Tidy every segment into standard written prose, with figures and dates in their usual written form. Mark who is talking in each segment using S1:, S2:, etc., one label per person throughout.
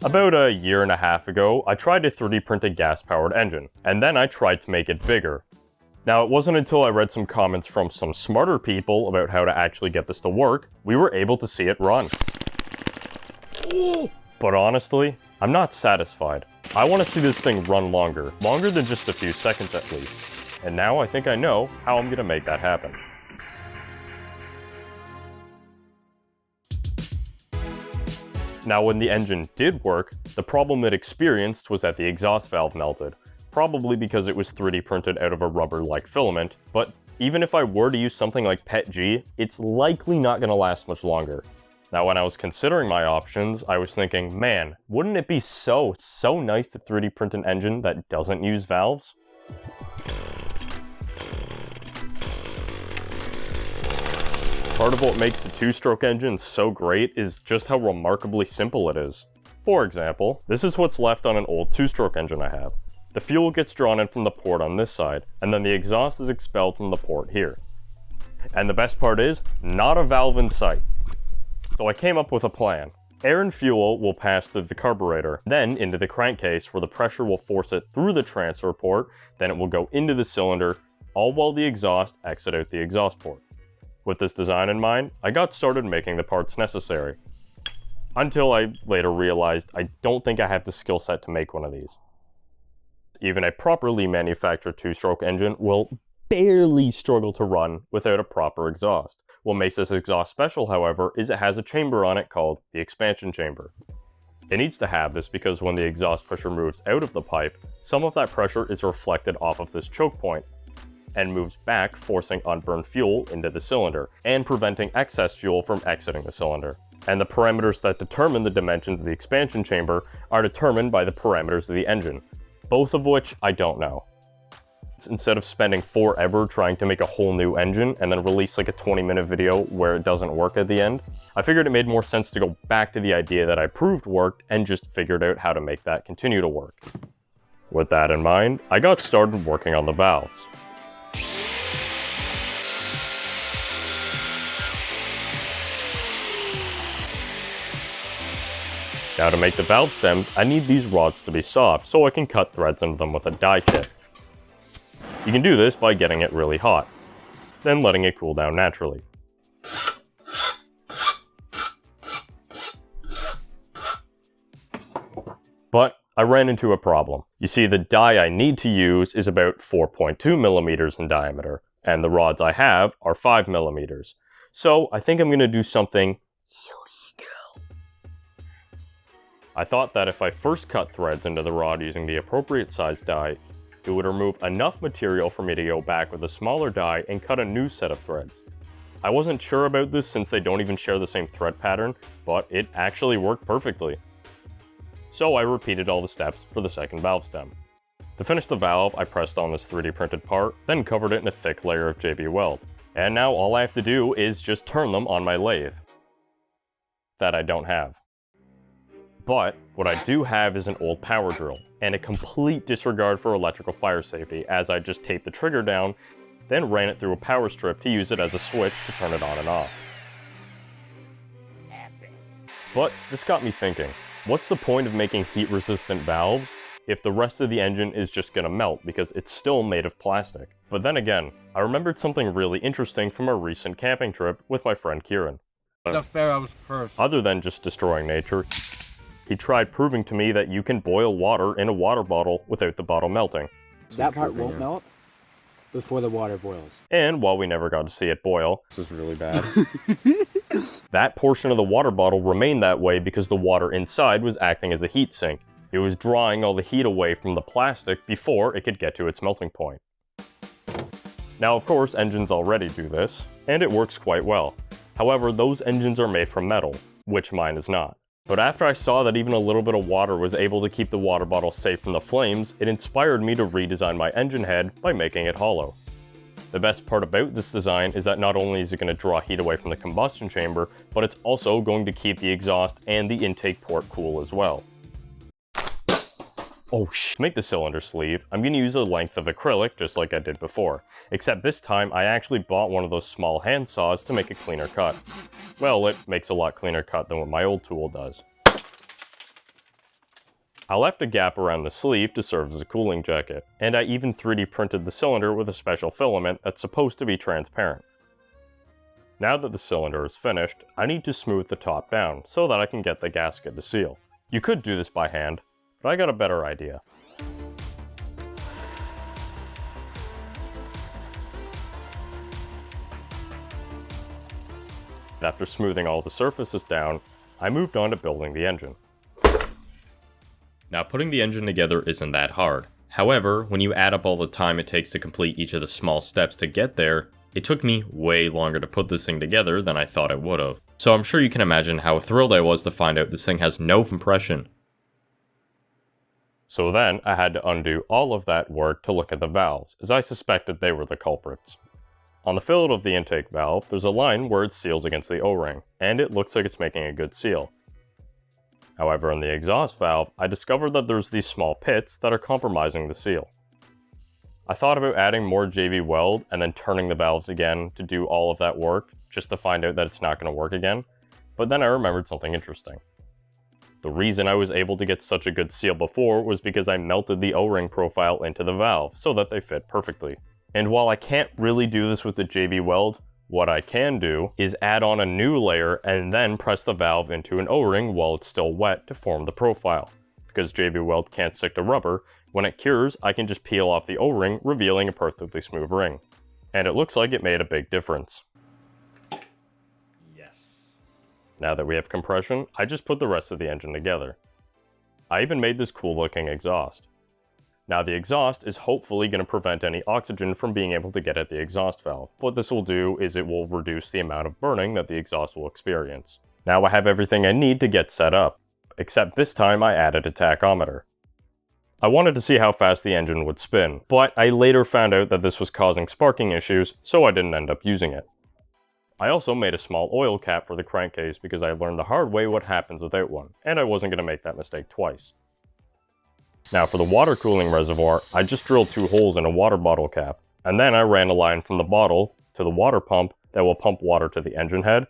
S1: About a year and a half ago, I tried to 3D print a gas-powered engine, and then I tried to make it bigger. Now, it wasn't until I read some comments from some smarter people about how to actually get this to work, we were able to see it run. But honestly, I'm not satisfied. I want to see this thing run longer than just a few seconds at least. And now I think I know how I'm going to make that happen. Now, when the engine did work, the problem it experienced was that the exhaust valve melted, probably because it was 3D printed out of a rubber-like filament, but even if I were to use something like PETG, it's likely not going to last much longer. Now, when I was considering my options, I was thinking, man, wouldn't it be so nice to 3D print an engine that doesn't use valves? Part of what makes the two-stroke engine so great is just how remarkably simple it is. For example, this is what's left on an old two-stroke engine I have. The fuel gets drawn in from the port on this side, and then the exhaust is expelled from the port here. And the best part is, not a valve in sight. So I came up with a plan. Air and fuel will pass through the carburetor, then into the crankcase where the pressure will force it through the transfer port, then it will go into the cylinder, all while the exhaust exits out the exhaust port. With this design in mind, I got started making the parts necessary. Until I later realized I don't think I have the skill set to make one of these. Even a properly manufactured two-stroke engine will barely struggle to run without a proper exhaust. What makes this exhaust special, however, is it has a chamber on it called the expansion chamber. It needs to have this because when the exhaust pressure moves out of the pipe, some of that pressure is reflected off of this choke point and moves back, forcing unburned fuel into the cylinder and preventing excess fuel from exiting the cylinder. And the parameters that determine the dimensions of the expansion chamber are determined by the parameters of the engine, both of which I don't know. Instead of spending forever trying to make a whole new engine and then release like a 20-minute video where it doesn't work at the end, I figured it made more sense to go back to the idea that I proved worked and just figured out how to make that continue to work. With that in mind, I got started working on the valves. Now to make the valve stems, I need these rods to be soft so I can cut threads into them with a die kit. You can do this by getting it really hot, then letting it cool down naturally. But I ran into a problem. You see, the die I need to use is about 4.2 millimeters in diameter, and the rods I have are 5 millimeters. So I think I'm going to do something illegal. I thought that if I first cut threads into the rod using the appropriate size die, it would remove enough material for me to go back with a smaller die and cut a new set of threads. I wasn't sure about this since they don't even share the same thread pattern, but it actually worked perfectly. So I repeated all the steps for the second valve stem. To finish the valve, I pressed on this 3D printed part, then covered it in a thick layer of JB Weld. And now all I have to do is just turn them on my lathe. That I don't have. But what I do have is an old power drill, and a complete disregard for electrical fire safety, as I just taped the trigger down, then ran it through a power strip to use it as a switch to turn it on and off. But this got me thinking, what's the point of making heat-resistant valves if the rest of the engine is just gonna melt because it's still made of plastic? But then again, I remembered something really interesting from a recent camping trip with my friend Kieran.
S2: The fair I was cursed.
S1: Other than just destroying nature, he tried proving to me that you can boil water in a water bottle without the bottle melting.
S3: That part won't melt before the water boils.
S1: And while we never got to see it boil,
S2: This is really bad.
S1: that portion of the water bottle remained that way because the water inside was acting as a heat sink. It was drawing all the heat away from the plastic before it could get to its melting point. Now, of course, engines already do this, and it works quite well. However, those engines are made from metal, which mine is not. But after I saw that even a little bit of water was able to keep the water bottle safe from the flames, it inspired me to redesign my engine head by making it hollow. The best part about this design is that not only is it going to draw heat away from the combustion chamber, but it's also going to keep the exhaust and the intake port cool as well. To make the cylinder sleeve, I'm going to use a length of acrylic just like I did before, except this time I actually bought one of those small hand saws to make a cleaner cut. Well, it makes a lot cleaner cut than what my old tool does. I left a gap around the sleeve to serve as a cooling jacket, and I even 3D printed the cylinder with a special filament that's supposed to be transparent. Now that the cylinder is finished, I need to smooth the top down so that I can get the gasket to seal. You could do this by hand, but I got a better idea. After smoothing all the surfaces down, I moved on to building the engine. Now, putting the engine together isn't that hard. However, when you add up all the time it takes to complete each of the small steps to get there, it took me way longer to put this thing together than I thought it would have. So I'm sure you can imagine how thrilled I was to find out this thing has no compression. So then, I had to undo all of that work to look at the valves, as I suspected they were the culprits. On the fillet of the intake valve, there's a line where it seals against the O-ring, and it looks like it's making a good seal. However, in the exhaust valve, I discovered that there's these small pits that are compromising the seal. I thought about adding more JB weld and then turning the valves again to do all of that work, just to find out that it's not going to work again, but then I remembered something interesting. The reason I was able to get such a good seal before was because I melted the O-ring profile into the valve so that they fit perfectly. And while I can't really do this with the JB weld, what I can do is add on a new layer and then press the valve into an O-ring while it's still wet to form the profile. Because JB weld can't stick to rubber, when it cures, I can just peel off the O-ring, revealing a perfectly smooth ring. And it looks like it made a big difference.
S2: Yes.
S1: Now that we have compression, I just put the rest of the engine together. I even made this cool looking exhaust. Now the exhaust is hopefully going to prevent any oxygen from being able to get at the exhaust valve. What this will do is it will reduce the amount of burning that the exhaust will experience. Now I have everything I need to get set up, except this time I added a tachometer. I wanted to see how fast the engine would spin, but I later found out that this was causing sparking issues, so I didn't end up using it. I also made a small oil cap for the crankcase because I learned the hard way what happens without one, and I wasn't going to make that mistake twice. Now for the water cooling reservoir, I just drilled 2 holes in a water bottle cap, and then I ran a line from the bottle to the water pump that will pump water to the engine head,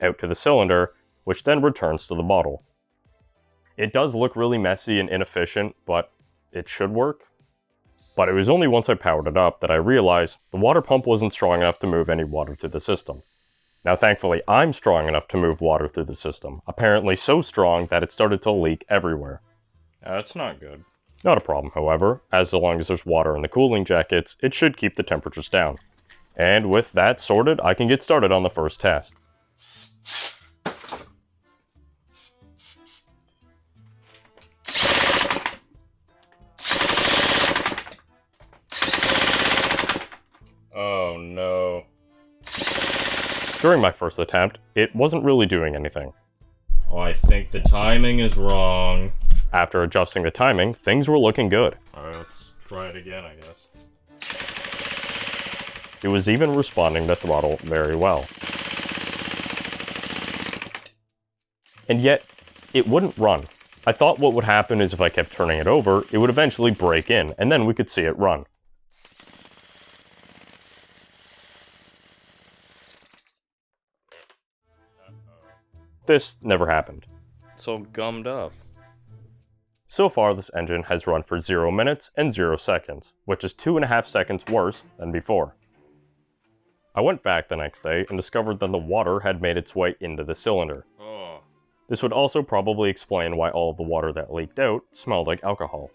S1: out to the cylinder, which then returns to the bottle. It does look really messy and inefficient, but it should work. But it was only once I powered it up that I realized the water pump wasn't strong enough to move any water through the system. Now thankfully I'm strong enough to move water through the system, apparently so strong that it started to leak everywhere. That's not good. Not a problem, however, as long as there's water in the cooling jackets, it should keep the temperatures down. And with that sorted, I can get started on the first test. Oh no. During my first attempt, it wasn't really doing anything. Oh, I think the timing is wrong. After adjusting the timing, things were looking good. Alright, let's try it again, I guess. It was even responding to throttle very well. And yet, it wouldn't run. I thought what would happen is if I kept turning it over, it would eventually break in, and then we could see it run. This never happened. It's all gummed up. So far, this engine has run for 0 minutes and 0 seconds, which is 2.5 seconds worse than before. I went back the next day and discovered that the water had made its way into the cylinder. Oh. This would also probably explain why all of the water that leaked out smelled like alcohol.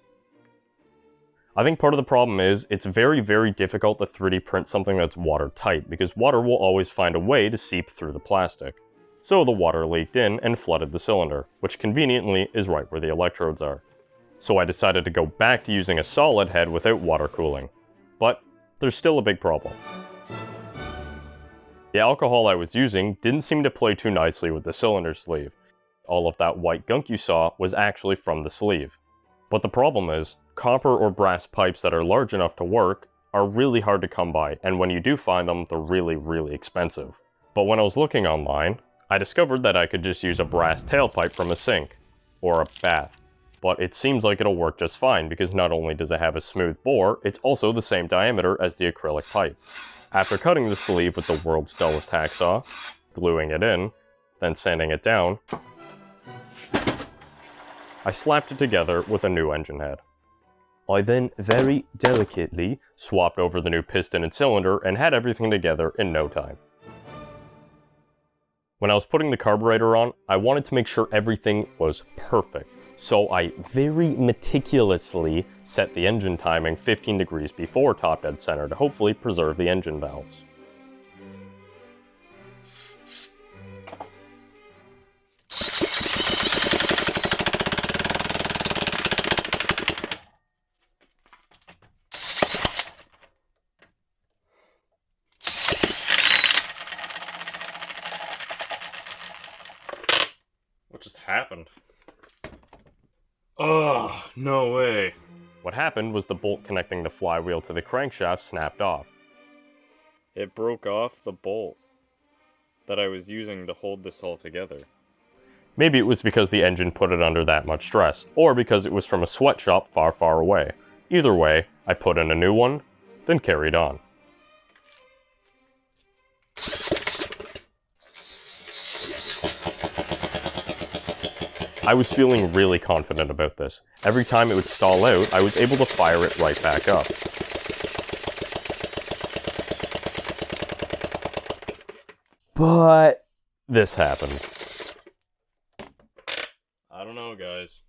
S1: I think part of the problem is it's very, very difficult to 3D print something that's watertight because water will always find a way to seep through the plastic. So the water leaked in and flooded the cylinder, which conveniently is right where the electrodes are. So I decided to go back to using a solid head without water cooling. But there's still a big problem. The alcohol I was using didn't seem to play too nicely with the cylinder sleeve. All of that white gunk you saw was actually from the sleeve. But the problem is, copper or brass pipes that are large enough to work are really hard to come by, and when you do find them, they're really, really expensive. But when I was looking online, I discovered that I could just use a brass tailpipe from a sink, or a bath. But it seems like it'll work just fine because not only does it have a smooth bore, it's also the same diameter as the acrylic pipe. After cutting the sleeve with the world's dullest hacksaw, gluing it in, then sanding it down, I slapped it together with a new engine head. I then very delicately swapped over the new piston and cylinder and had everything together in no time. When I was putting the carburetor on, I wanted to make sure everything was perfect. So I very meticulously set the engine timing 15 degrees before top dead center to hopefully preserve the engine valves. What just happened? Ugh, no way. What happened was the bolt connecting the flywheel to the crankshaft snapped off.
S4: It broke off the bolt that I was using to hold this all together.
S1: Maybe it was because the engine put it under that much stress, or because it was from a sweatshop far, far away. Either way, I put in a new one, then carried on. I was feeling really confident about this. Every time it would stall out, I was able to fire it right back up. But this happened.
S4: I don't know, guys.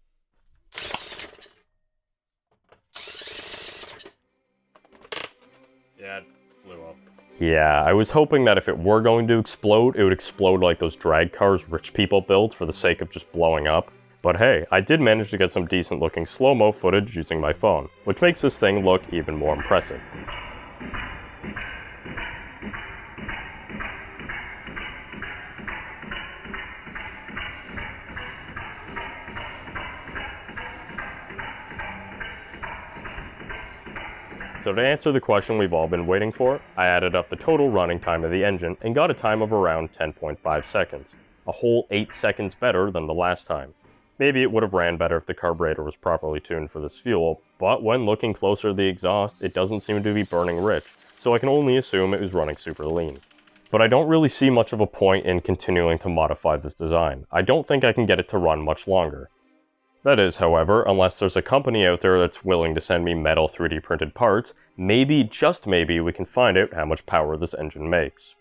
S4: Yeah, it blew up.
S1: Yeah, I was hoping that if it were going to explode, it would explode like those drag cars rich people build for the sake of just blowing up. But hey, I did manage to get some decent looking slow-mo footage using my phone, which makes this thing look even more impressive. So to answer the question we've all been waiting for, I added up the total running time of the engine and got a time of around 10.5 seconds. A whole 8 seconds better than the last time. Maybe it would have ran better if the carburetor was properly tuned for this fuel, but when looking closer to the exhaust, it doesn't seem to be burning rich, so I can only assume it was running super lean. But I don't really see much of a point in continuing to modify this design. I don't think I can get it to run much longer. That is, however, unless there's a company out there that's willing to send me metal 3D printed parts, maybe, just maybe, we can find out how much power this engine makes.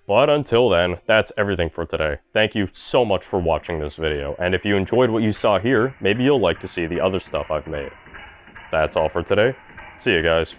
S1: But until then, that's everything for today. Thank you so much for watching this video, and if you enjoyed what you saw here, maybe you'll like to see the other stuff I've made. That's all for today. See you guys.